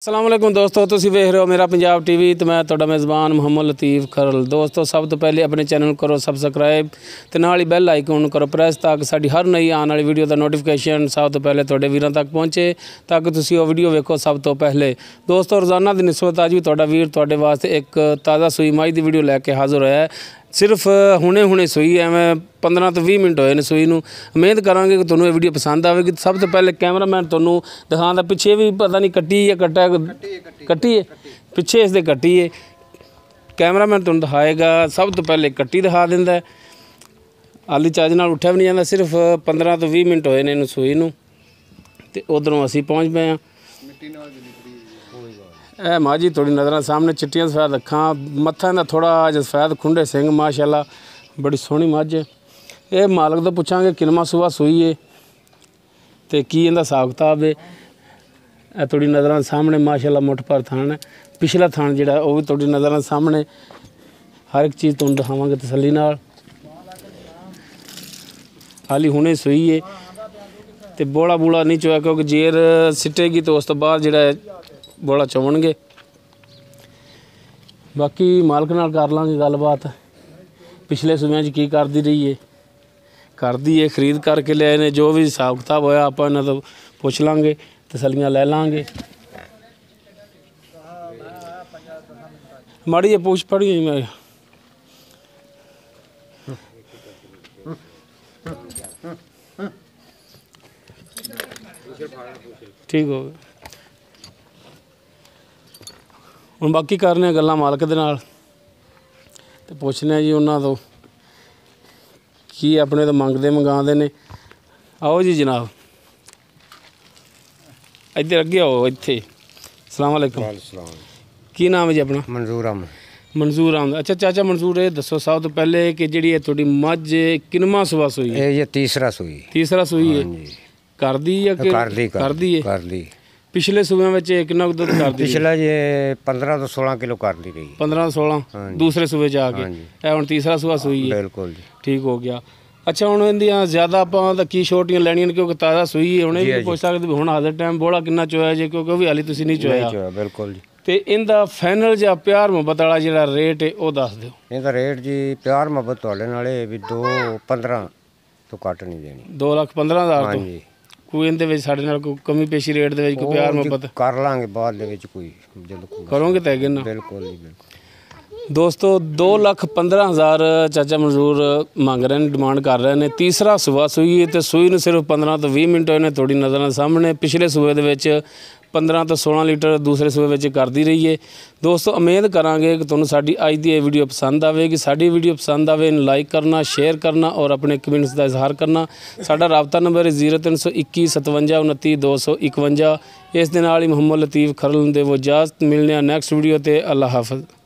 अस्सलाम वालेकुम दोस्तों, तुसीं वेख रहे हो मेरा पंजाब टीवी तो मैं तुहाडा मेज़बान मुहम्मद लतीफ़ खरल। दोस्तों सब तो पहले अपने चैनल करो सबसक्राइब तो नाल ही बैल आइकन करो प्रेस ताकि साडी हर नई आने वाली वीडियो का नोटिफिकेशन सब तो पहले तुहाडे वीरां तक पहुँचे ताकि तुसीं वो वीडियो वेखो सब तो पहले। दोस्तों रोज़ाना की निस्बत अज भी तुहाडा वीर तुहाडे वास्ते एक ताज़ा सूई मई की वीडियो लैके हाज़र होया है। सिर्फ हुणे हुणे सूई है, मैं 15 तो 20 मिनट होए ने सूई नूं। उम्मीद करांगे कि तुहानूं ये वीडियो पसंद आवेगी। सब तो पहले कैमरामैन तुहानूं दिखांदा पिछे भी पता नहीं कट्टी या कट्टा कट्टी है पिछे इसके कट्टी है। कैमरामैन तुहानूं दिखाएगा। सब तो पहले कट्टी दिखा दिंदा है। हाली चज नाल उठिया भी नहीं जांदा। सिर्फ 15 तो 20 मिनट होए ने इहनूं सूई नूं ते उधरों असीं पहुँच पए हाँ। ए माझी थोड़ी नज़र सामने चिट्टियां सफैद अखां, मत्था इहदा थोड़ा जिहा सफैद खुंडे सिंह, माशाअल्लाह बड़ी सोहनी मझ है। ये मालक तो पुछांगे किनवा सूआ सूई है तो की इहदा हिसाब किताब है। ए थोड़ी नज़र सामने माशाअल्लाह मुठ भर थान है। पिछला थान जिहड़ा वो भी थोड़ी नज़र सामने हर एक चीज़ तुहानूं दिखावांगे तसल्ली नाल। हाली हुणे सूई है तो बोला बूला नहीं चोया क्योंकि जेर सिटेगी तो उस तो बाद जिहड़ा बोला चुवणगे। बाकी मालक नाल कर लांगे गलबात, पिछले सूबे की करती रही है, करती है खरीद करके ले ने जो भी हिसाब किताब होया आप इन्हां तों पुछ लांगे तसल्लियां लै लांगे। माड़ी जी पूछ पड़ी मैं ठीक हो गया। ਹੁਣ बाकी करने गल्लां मालक दे नाल ते पुछने जी उन्हां तो की अपने तो मंगते मंगाते ने। आओ जी जनाब इधर अगे आओ इत्थे। अस्सलाम वालेकुम। की नाम है जी अपना? मंजूर अहमद। मंजूर अहमद। अच्छा चाचा मंजूर ये दसो सब तो पहले कि जिहड़ी है तुहाडी मझ किनवा सूआ सूई है? ये तीसरा सूई। तीसरा सूई है। कर दी या कर दी है? पिछले सूबे में कितना दुध कर दी? पिछला ये 15 तो 16 किलो कर दी रही। 15 16 दूसरे सूबे जाके हुण तीसरा सूआ सूई है। बिल्कुल जी ठीक हो गया। अच्छा हुण इहदियां ज़्यादा आपां तां की छोटियां लैणियां क्योंकि ताज़ा सूई है। हुणे भी पुछ सकदे हुण हाज़र टाइम बोला किन्ना चोया जे क्योंकि वो भी हाली तुसीं नहीं चोया। बिल्कुल जी। ते इंदा फाइनल जिहा प्यार मुहब्बत वाला जिहड़ा रेट है वो दस दिओ। इहदा रेट जी प्यार मुहब्बत तुहाडे नाल भी 2.15 तो घट नहीं देनी। 2,15,000 तो कोई इहदे विच साडे नाल कोई कमी पेशी रेट दे विच कोई प्यार मुहब्बत कर लांगे बाद दे विच कोई जदों करोगे तय किन्ना? बिल्कुल जी बिल्कुल। दोस्तों 2,15,000 चाचा मंजूर मंग रहे हैं, डिमांड कर रहे हैं। तीसरा सूआ सूई है तो सूई नूं सिर्फ 15 तो 20 मिनट होए ने। थोड़ी नज़र सामने पिछले सूबे दे विच 15 तो 16 लीटर दूसरे सूबे विच करदी रही है। दोस्तों उम्मीद करांगे कि तुहानूं साडी अज दी ये वीडियो पसंद आवेगी। साडी वीडियो पसंद आवे लाइक करना, शेयर करना और अपने कमेंट्स का इजहार करना। साडा राबता नंबर है 0321 57 29 251। इस दे नाल ही मुहम्मद लतीफ़ खरल दे वो इजाज़त। मिलने नैक्सट वीडियो ते। अल्लाह हाफ़िज़।